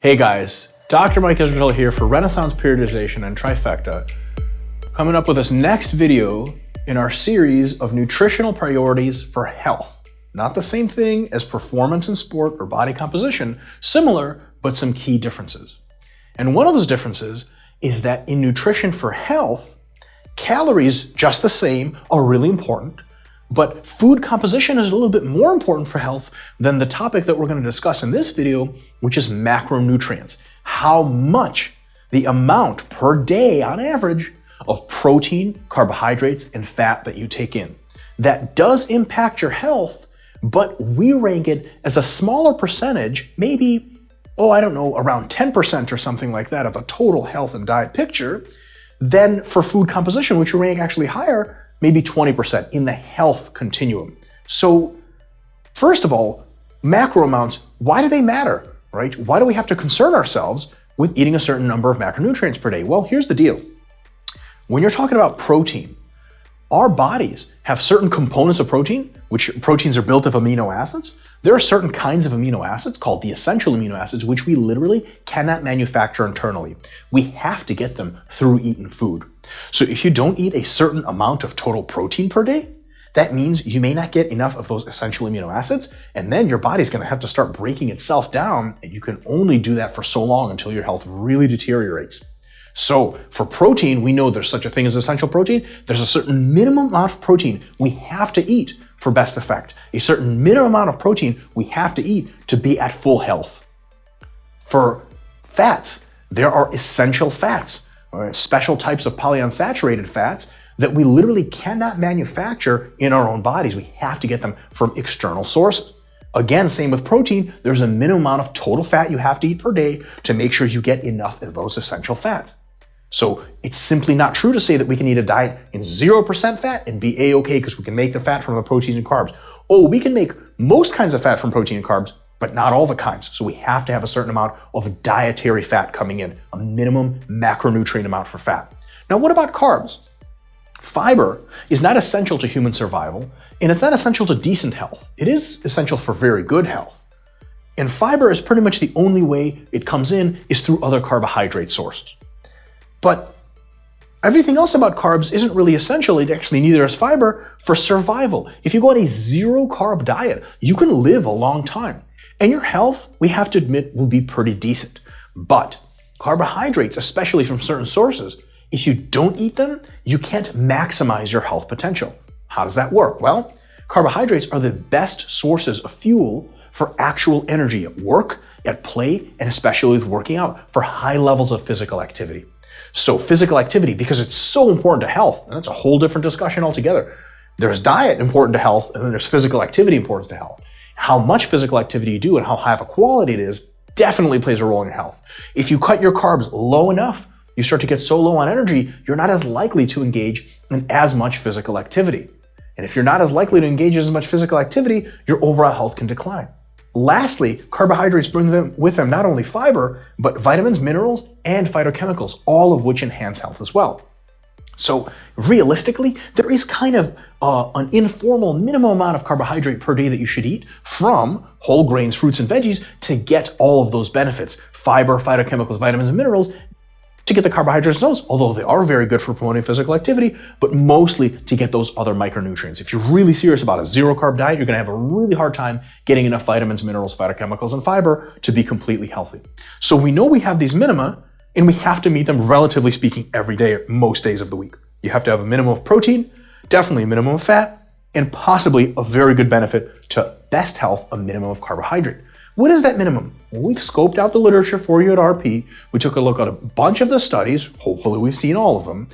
Hey guys, Dr. Mike Israetel here for Renaissance Periodization and Trifecta, coming up with this next video in our series of nutritional priorities for health. Not the same thing as performance in sport or body composition, similar, but some key differences. And one of those differences is that in nutrition for health, calories, just the same, are really important, but food composition is a little bit more important for health than the topic that we're going to discuss in this video, which is macronutrients. How much, the amount per day on average of protein, carbohydrates, and fat that you take in. That does impact your health, but we rank it as a smaller percentage, maybe, around 10% or something like that of the total health and diet picture, than for food composition, which we rank actually higher, maybe 20% in the health continuum. So first of all, macro amounts, why do they matter, right? Why do we have to concern ourselves with eating a certain number of macronutrients per day? Well, here's the deal. When you're talking about protein, our bodies have certain components of protein, which proteins are built of amino acids. There are certain kinds of amino acids called the essential amino acids, which we literally cannot manufacture internally. We have to get them through eating food. So if you don't eat a certain amount of total protein per day, that means you may not get enough of those essential amino acids, and then your body's going to have to start breaking itself down, and you can only do that for so long until your health really deteriorates. So for protein, we know there's such a thing as essential protein. There's a certain minimum amount of protein we have to eat for best effect. A certain minimum amount of protein we have to eat to be at full health. For fats, there are essential fats, or special types of polyunsaturated fats that we literally cannot manufacture in our own bodies. We have to get them from external sources. Again, same with protein. There's a minimum amount of total fat you have to eat per day to make sure you get enough of those essential fats. So it's simply not true to say that we can eat a diet in 0% fat and be A-okay because we can make the fat from the proteins and carbs. Oh, we can make most kinds of fat from protein and carbs, but not all the kinds. So we have to have a certain amount of dietary fat coming in, a minimum macronutrient amount for fat. Now, what about carbs? Fiber is not essential to human survival, and it's not essential to decent health. It is essential for very good health. And fiber is pretty much the only way it comes in is through other carbohydrate sources. But everything else about carbs isn't really essential. It actually neither is fiber for survival. If you go on a zero carb diet, you can live a long time. And your health, we have to admit, will be pretty decent. But carbohydrates, especially from certain sources, if you don't eat them, you can't maximize your health potential. How does that work? Well, carbohydrates are the best sources of fuel for actual energy at work, at play, and especially with working out for high levels of physical activity. So physical activity, because it's so important to health, and that's a whole different discussion altogether. There's diet important to health, and then there's physical activity important to health. How much physical activity you do and how high of a quality it is definitely plays a role in your health. If you cut your carbs low enough, you start to get so low on energy, you're not as likely to engage in as much physical activity. And if you're not as likely to engage in as much physical activity, your overall health can decline. Lastly, carbohydrates bring with them not only fiber, but vitamins, minerals, and phytochemicals, all of which enhance health as well. So realistically, there is kind of an informal minimum amount of carbohydrate per day that you should eat from whole grains, fruits, and veggies to get all of those benefits, fiber, phytochemicals, vitamins, and minerals, to get the carbohydrates in those, although they are very good for promoting physical activity, but mostly to get those other micronutrients. If you're really serious about a zero carb diet, you're gonna have a really hard time getting enough vitamins, minerals, phytochemicals, and fiber to be completely healthy. So we know we have these minima, and we have to meet them, relatively speaking, every day, most days of the week. You have to have a minimum of protein, definitely a minimum of fat, and possibly a very good benefit to best health, a minimum of carbohydrate. What is that minimum? Well, we've scoped out the literature for you at RP. We took a look at a bunch of the studies. Hopefully we've seen all of them.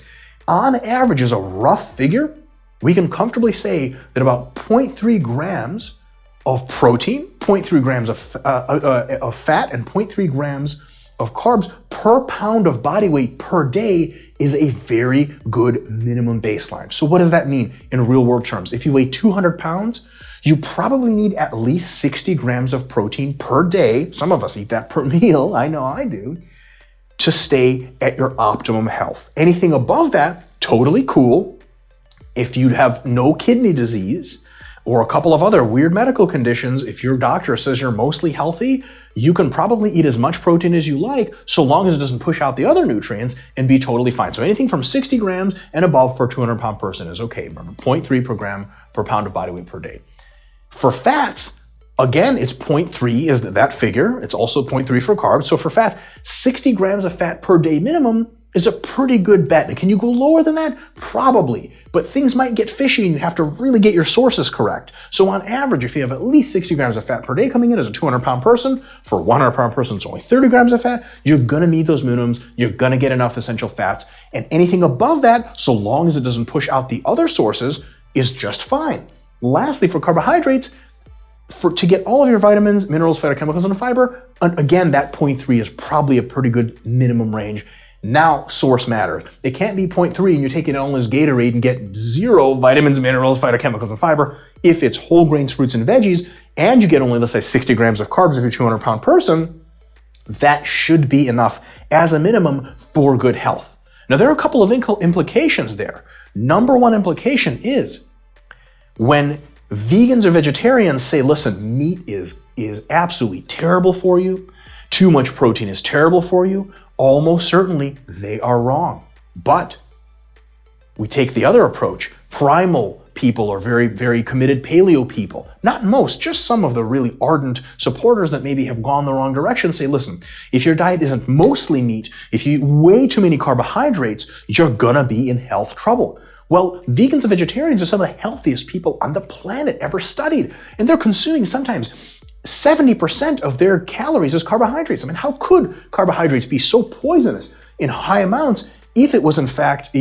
On average, as a rough figure, we can comfortably say that about 0.3 grams of protein, 0.3 grams of fat, and 0.3 grams of carbs per pound of body weight per day is a very good minimum baseline. So what does that mean in real world terms? If you weigh 200 pounds, you probably need at least 60 grams of protein per day. Some of us eat that per meal, I know I do, to stay at your optimum health. Anything above that, totally cool. If you have no kidney disease or a couple of other weird medical conditions, if your doctor says you're mostly healthy, you can probably eat as much protein as you like so long as it doesn't push out the other nutrients and be totally fine. So anything from 60 grams and above for a 200-pound person is okay. Remember, 0.3 per gram per pound of body weight per day. For fats, again, it's 0.3 is that figure. It's also 0.3 for carbs. So for fats, 60 grams of fat per day minimum is a pretty good bet. Can you go lower than that? Probably, but things might get fishy and you have to really get your sources correct. So on average, if you have at least 60 grams of fat per day coming in as a 200-pound person, for a 100-pound person, it's only 30 grams of fat, you're gonna meet those minimums, you're gonna get enough essential fats, and anything above that, so long as it doesn't push out the other sources, is just fine. Lastly, for carbohydrates, to get all of your vitamins, minerals, phytochemicals, and fiber, again, that 0.3 is probably a pretty good minimum range. Now, source matters. It can't be 0.3 and you're taking it only as Gatorade and get 0 vitamins, minerals, phytochemicals, and fiber. If it's whole grains, fruits, and veggies, and you get only, let's say, 60 grams of carbs if you're a 200-pound person, that should be enough as a minimum for good health. Now, there are a couple of implications there. Number one implication is when vegans or vegetarians say, listen, meat is absolutely terrible for you, too much protein is terrible for you, almost certainly they are wrong. But we take the other approach. Primal people or very, very committed paleo people, not most, just some of the really ardent supporters that maybe have gone the wrong direction, say, listen, if your diet isn't mostly meat, if you eat way too many carbohydrates, you're gonna be in health trouble. Well, vegans and vegetarians are some of the healthiest people on the planet ever studied, and they're consuming sometimes 70% of their calories as carbohydrates. I mean, how could carbohydrates be so poisonous in high amounts if it was in fact,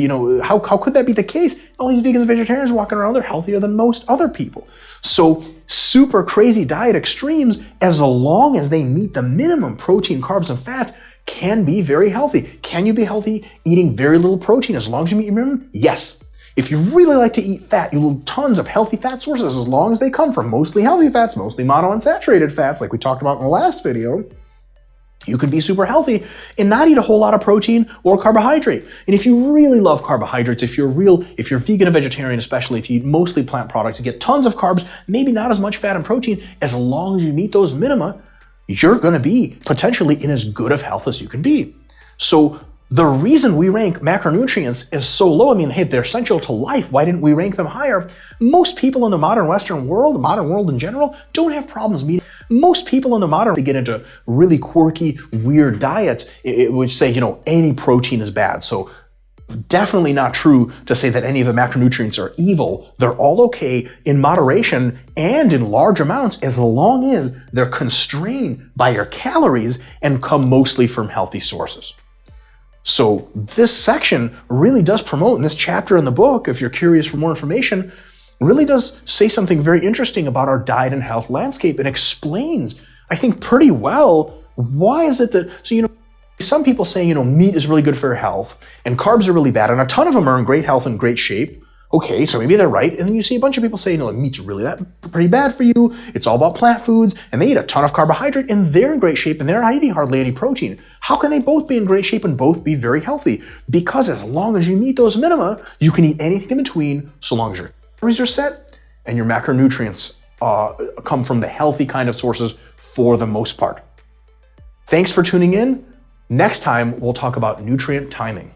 how could that be the case? All these vegans and vegetarians walking around, they're healthier than most other people. So super crazy diet extremes, as long as they meet the minimum protein, carbs, and fats, can be very healthy. Can you be healthy eating very little protein as long as you meet your minimum? Yes. If you really like to eat fat, you will tons of healthy fat sources as long as they come from mostly healthy fats, mostly monounsaturated fats, like we talked about in the last video. You can be super healthy and not eat a whole lot of protein or carbohydrate. And if you really love carbohydrates, if you're vegan and vegetarian, especially if you eat mostly plant products, you get tons of carbs, maybe not as much fat and protein, as long as you meet those minima, you're gonna be potentially in as good of health as you can be. So the reason we rank macronutrients as so low, I mean, hey, they're essential to life. Why didn't we rank them higher? Most people in the modern Western world, the modern world in general, don't have problems meeting. Most people in the modern, they get into really quirky, weird diets, which say, any protein is bad. So definitely not true to say that any of the macronutrients are evil. They're all okay in moderation and in large amounts as long as they're constrained by your calories and come mostly from healthy sources. So this section really does promote, in this chapter in the book, if you're curious for more information, really does say something very interesting about our diet and health landscape and explains, I think, pretty well, why is it that, some people say, meat is really good for your health and carbs are really bad, and a ton of them are in great health and great shape. Okay, so maybe they're right. And then you see a bunch of people say, meat's really pretty bad for you. It's all about plant foods, and they eat a ton of carbohydrate, and they're in great shape, and they're not eating hardly any protein. How can they both be in great shape and both be very healthy? Because as long as you meet those minima, you can eat anything in between, so long as your calories are set and your macronutrients come from the healthy kind of sources for the most part. Thanks for tuning in. Next time, we'll talk about nutrient timing.